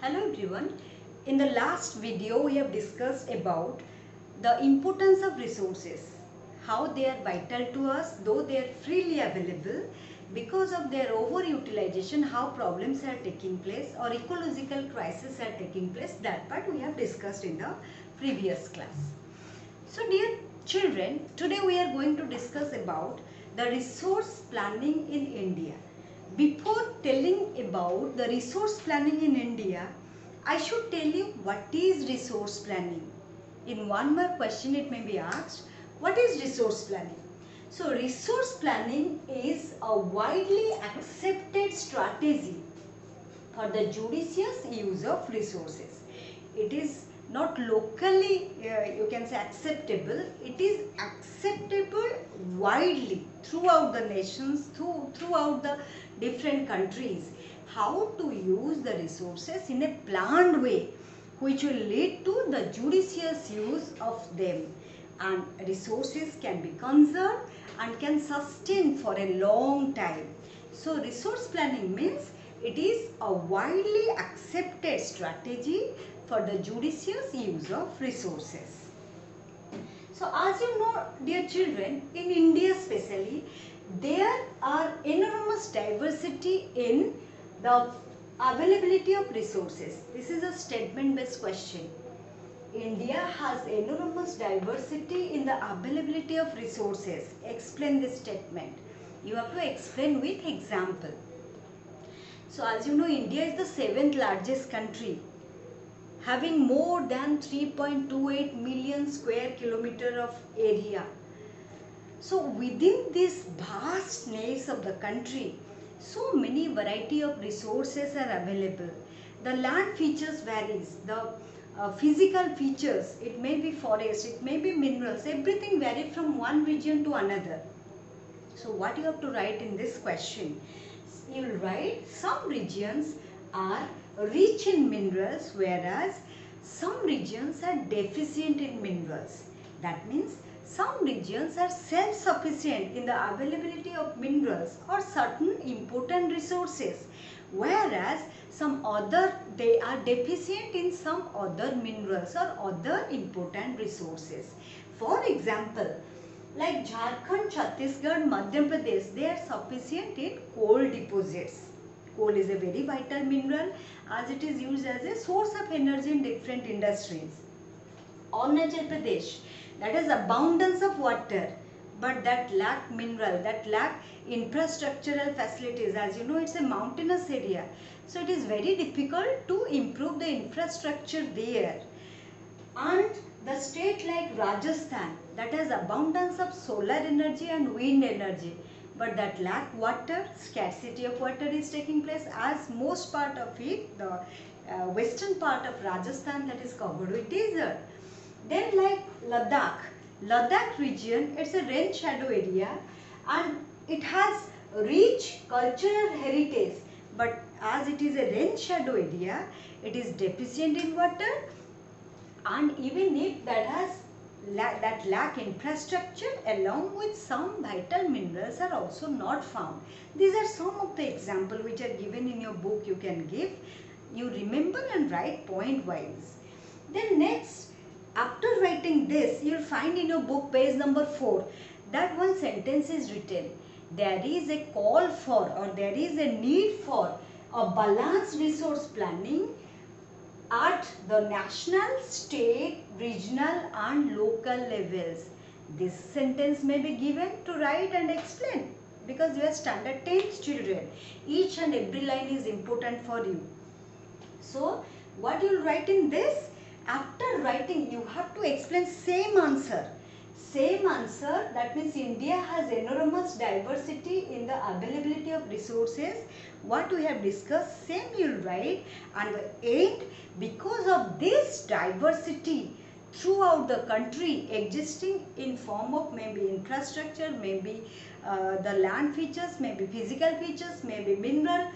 Hello everyone. In the last video we have discussed about the importance of resources, how they are vital to us though they are freely available. Because of their overutilization, how problems are taking place or ecological crises are taking place. That part we have discussed in the previous class. So dear children, today we are going to discuss about the resource planning in India. Before telling about the resource planning in India, I should tell you what is resource planning. In one more question it may be asked, what is resource planning? So resource planning is a widely accepted strategy for the judicious use of resources. It is not locally you can say acceptable, it is acceptable widely throughout the nations, throughout the different countries, how to use the resources in a planned way which will lead to the judicious use of them, and resources can be conserved and can sustain for a long time. So resource planning means it is a widely accepted strategy for the judicious use of resources. So as you know dear children, in India especially, there are enormous diversity in the availability of resources. This is a statement based question. India has enormous diversity in the availability of resources. Explain this statement. You have to explain with example. So as you know, India is the 7th largest country, having more than 3.28 million square kilometer of area. So within this vastness of the country, so many variety of resources are available. The land features varies, the physical features, it may be forest, it may be minerals, everything varies from one region to another. So what you have to write in this question? You will write some regions are rich in minerals whereas some regions are deficient in minerals. That means some regions are self-sufficient in the availability of minerals or certain important resources, whereas some other they are deficient in some other minerals or other important resources. For example, like Jharkhand, Chhattisgarh, Madhya Pradesh, they are sufficient in coal deposits. Coal is a very vital mineral as it is used as a source of energy in different industries. Arunachal Pradesh, that is abundance of water, but that lack mineral, that lack infrastructural facilities. As you know, it's a mountainous area, so it is very difficult to improve the infrastructure there. And the state like Rajasthan, that has abundance of solar energy and wind energy, but that lack water, scarcity of water is taking place, as most part of it, the western part of Rajasthan, that is covered with desert. Then like Ladakh region, it's a rain shadow area and it has rich cultural heritage, but as it is a rain shadow area, it is deficient in water, and even if that lack infrastructure along with some vital minerals are also not found. These are some of the examples which are given in your book. You can give, you remember and write point wise. Then next, after writing this, you will find in your book page number 4 that one sentence is written. There is a call for or there is a need for a balanced resource planning at the national, state, regional and local levels. This sentence may be given to write and explain because you are standard 10th children. Each and every line is important for you. So what you will write in this? After writing, you have to explain same answer. Same answer, that means India has enormous diversity in the availability of resources. What we have discussed, same you will write, and the end, because of this diversity throughout the country existing in form of maybe infrastructure, maybe the land features, maybe physical features, maybe mineral,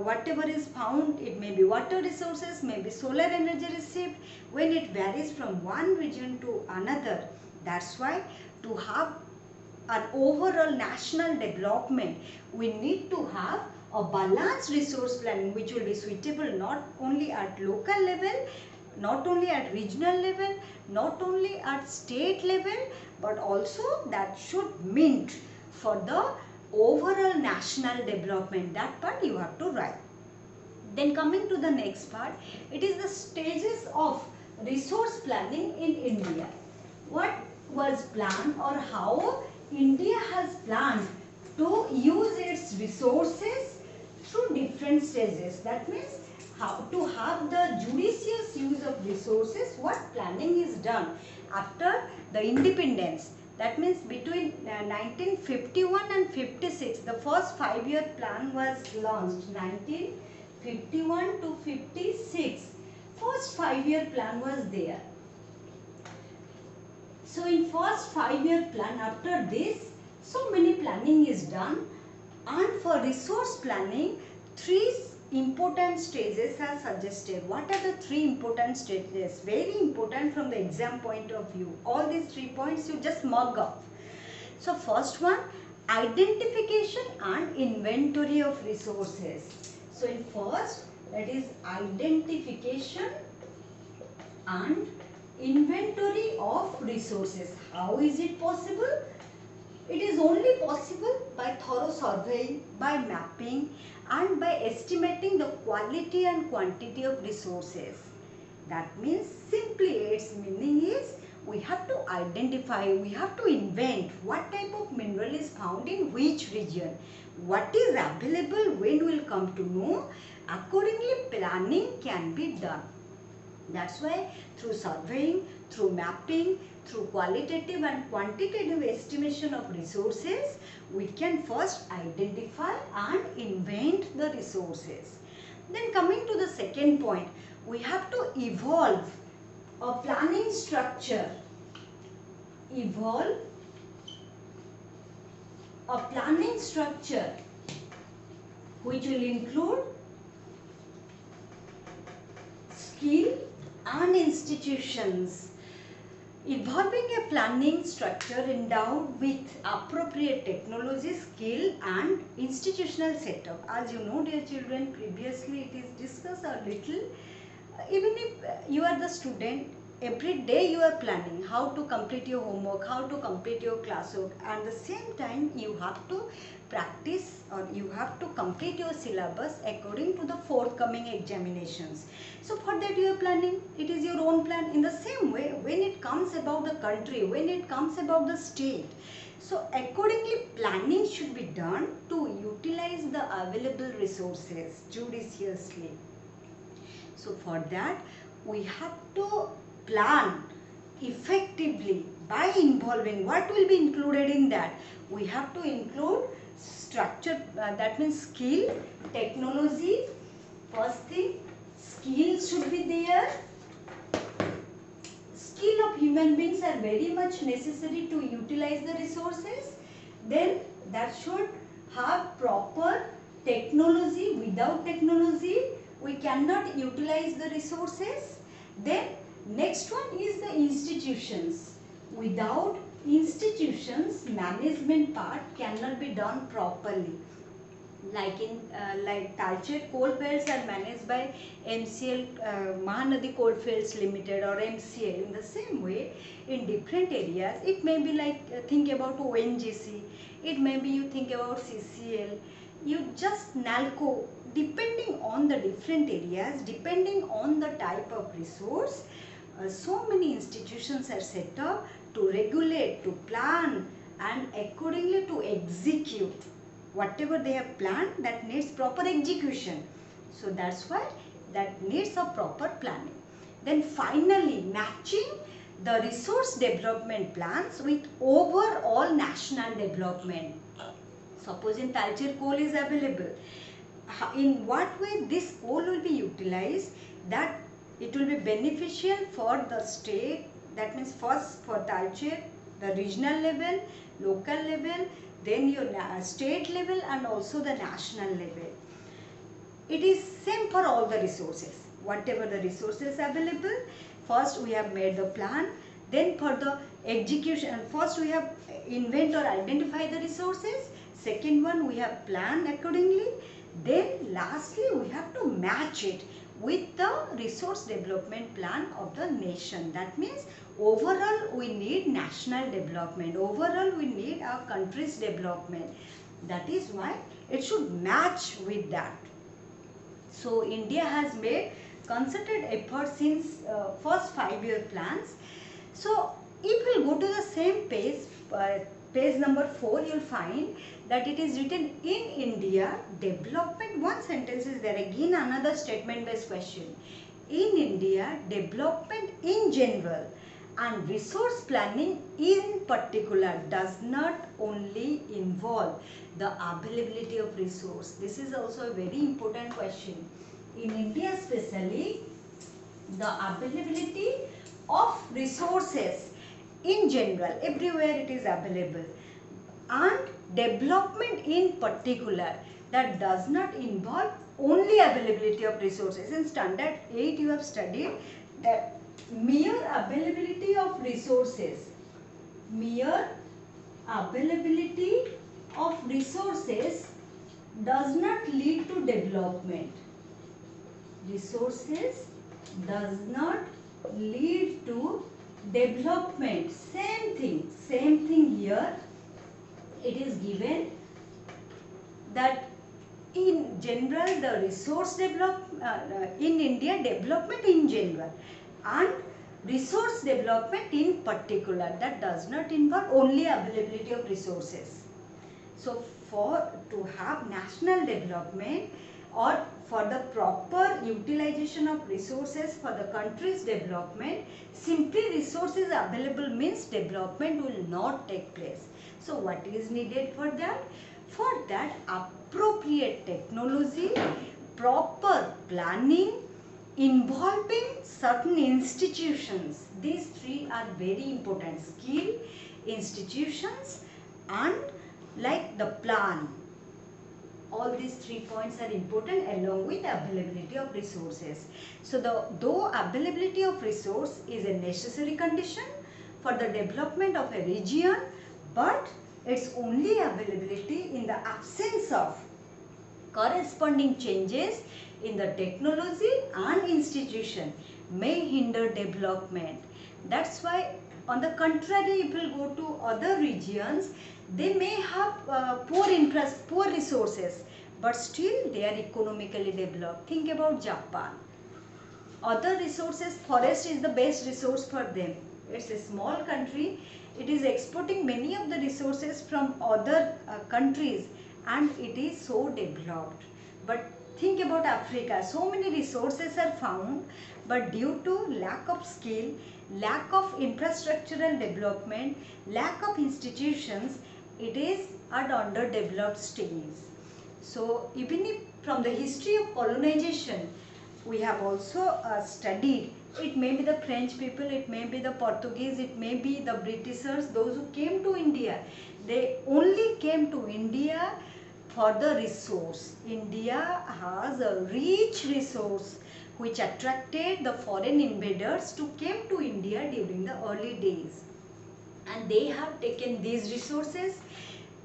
whatever is found, it may be water resources, maybe solar energy received, when it varies from one region to another. That's why to have an overall national development, we need to have a balanced resource planning which will be suitable not only at local level, not only at regional level, not only at state level, but also that should mean for the overall national development. That part you have to write. Then coming to the next part, it is the stages of resource planning in India. What was planned or how India has planned to use its resources through different stages. That means how to have the judicious use of resources, what planning is done after the independence. That means between 1951 and 56, the first 5-year plan was launched. 1951 to 56, first 5-year plan was there. So in first 5-year plan, after this, so many planning is done, and for resource planning, 3 important stages are suggested. What are the 3 important stages? Very important from the exam point of view. All these 3 points you just mug up. So first one, identification and inventory of resources. So in first, that is identification and inventory of resources. How is it possible? It is only possible by thorough surveying, by mapping, and by estimating the quality and quantity of resources. That means simply its meaning is we have to identify, we have to invent what type of mineral is found in which region, what is available, when we will come to know. Accordingly, planning can be done. That's why through surveying, through mapping, through qualitative and quantitative estimation of resources, we can first identify and invent the resources. Then coming to the second point, we have to evolve a planning structure. Evolve a planning structure which will include skill and institutions. Evolving a planning structure endowed with appropriate technology, skill and institutional setup. As you know, dear children, previously it is discussed a little. Even if you are the student, every day you are planning how to complete your homework, how to complete your classwork, and at the same time you have to practice or you have to complete your syllabus according to the forthcoming examinations. So for that you are planning, it is your own plan. In the same way, when it comes about the country, when it comes about the state, so accordingly planning should be done to utilize the available resources judiciously. So for that we have to plan effectively by involving what will be included in that. We have to include structure, that means skill, technology. First thing, skill should be there. Skill of human beings are very much necessary to utilize the resources. Then that should have proper technology. Without technology we cannot utilize the resources. Then next one is the institutions. Without institutions, management part cannot be done properly. Like in Talcher coalfields are managed by MCL, Mahanadi Coalfields Limited or MCL. In the same way, in different areas, it may be like think about ONGC, it may be you think about CCL, you just NALCO. Depending on the different areas, depending on the type of resource, so many institutions are set up to regulate, to plan and accordingly to execute. Whatever they have planned, that needs proper execution. So that's why that needs a proper planning. Then finally, matching the resource development plans with overall national development. Suppose in Talcher coal is available. In what way this coal will be utilized, that it will be beneficial for the state, that means first for Talcher, the regional level, local level, then your state level and also the national level. It is same for all the resources. Whatever the resources available, first we have made the plan, then for the execution, first we have invent or identify the resources, second one we have planned accordingly, Then lastly, we have to match it with the resource development plan of the nation. That means overall we need national development. Overall we need our country's development. That is why it should match with that. So India has made concerted efforts since first 5-year plans. So if we go to the same page, page number 4, you will find that it is written in India development. One sentence is there, again another statement based question. In India, development in general and resource planning in particular does not only involve the availability of resource. This is also a very important question. In India especially, the availability of resources in general, everywhere it is available, and development in particular, that does not involve only availability of resources. In standard 8 you have studied that mere availability of resources, mere availability of resources does not lead to development. Resources does not lead to development. Same thing here. It is given that in general the resource in India, development in general and resource development in particular, that does not involve only availability of resources. So to have national development or for the proper utilization of resources for the country's development, simply resources available means development will not take place. So what is needed for that? For that, appropriate technology, proper planning involving certain institutions. These three are very important: skill, institutions and like the plan. All these 3 points are important along with availability of resources. So though availability of resource is a necessary condition for the development of a region, but its only availability in the absence of corresponding changes in the technology and institution may hinder development. That's why on the contrary, if you go to other regions, they may have poor resources, but still they are economically developed. Think about Japan. Other resources, forest is the best resource for them. It's a small country. It is exporting many of the resources from other countries and it is so developed. But think about Africa. So many resources are found, but due to lack of skill, lack of infrastructural development, lack of institutions, it is at underdeveloped stage. So even if from the history of colonization, we have also studied, it may be the French people, it may be the Portuguese, it may be the Britishers, those who came to India. They only came to India for the resource. India has a rich resource which attracted the foreign invaders to came to India during the early days. And they have taken these resources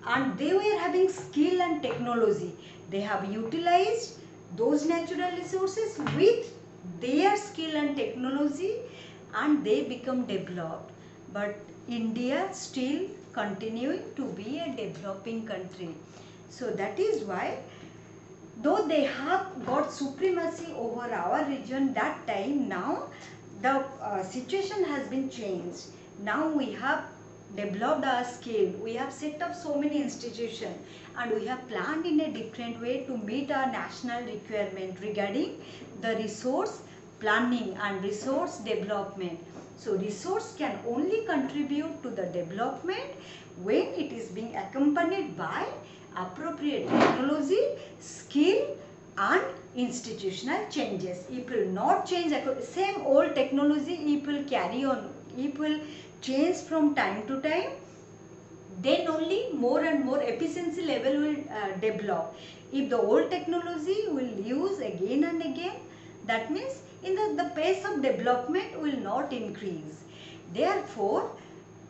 and they were having skill and technology. They have utilized those natural resources with their skill and technology and they become developed. But India still continuing to be a developing country. So that is why, though they have got supremacy over our region that time, now the situation has been changed. Now we have developed our skill, we have set up so many institutions and we have planned in a different way to meet our national requirement regarding the resource planning and resource development. So resource can only contribute to the development when it is being accompanied by appropriate technology, skill and institutional changes. It will not change, same old technology it will carry on, it will change from time to time, then only more and more efficiency level will develop. If the old technology will use again and again, that means in the pace of development will not increase. Therefore,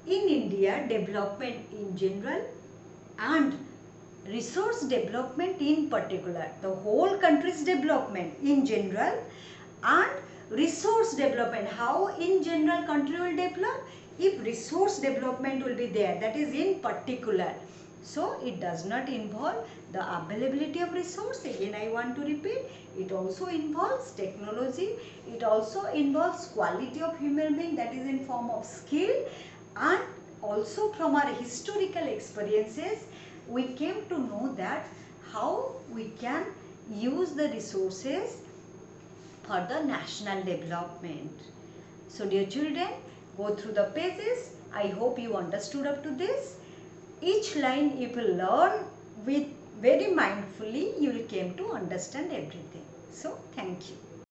in India, development in general and resource development in particular, the whole country's development in general, and resource development, how in general country will develop if resource development will be there, that is in particular. So it does not involve the availability of resource. Again I want to repeat, it also involves technology, it also involves quality of human being, that is in form of skill. And also from our historical experiences we came to know that how we can use the resources for the national development. So dear children, go through the pages. I hope you understood up to this. Each line if you learn with very mindfully, you will came to understand everything. So thank you.